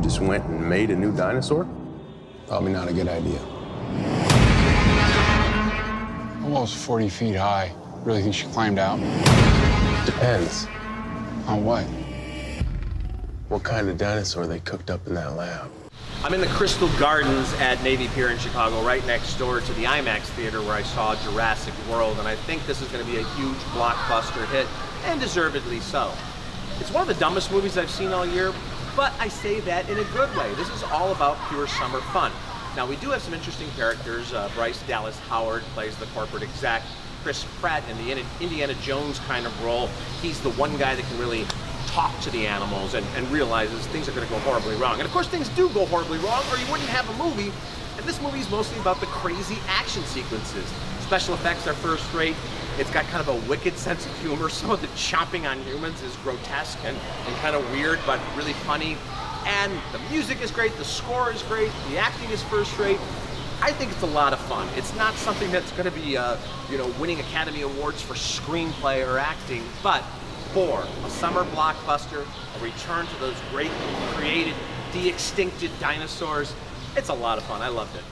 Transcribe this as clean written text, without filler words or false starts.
just went and made a new dinosaur? Probably not a good idea. Almost 40 feet high. Really think she climbed out? Depends. On what? What kind of dinosaur they cooked up in that lab. I'm in the Crystal Gardens at Navy Pier in Chicago, right next door to the IMAX theater where I saw Jurassic World, and I think this is going to be a huge blockbuster hit, and deservedly so. It's one of the dumbest movies I've seen all year, but I say that in a good way. This is all about pure summer fun. Now, we do have some interesting characters. Bryce Dallas Howard plays the corporate exec. Chris Pratt in the Indiana Jones kind of role. He's the one guy that can really talk to the animals and realizes things are going to go horribly wrong. And of course things do go horribly wrong or you wouldn't have a movie. And this movie is mostly about the crazy action sequences. Special effects are first rate. It's got kind of a wicked sense of humor. Some of the chopping on humans is grotesque and kind of weird, but really funny. And the music is great, the score is great, the acting is first rate. I think it's a lot of fun. It's not something that's going to be, winning Academy Awards for screenplay or acting, but for a summer blockbuster, a return to those great created, de-extincted dinosaurs, it's a lot of fun. I loved it.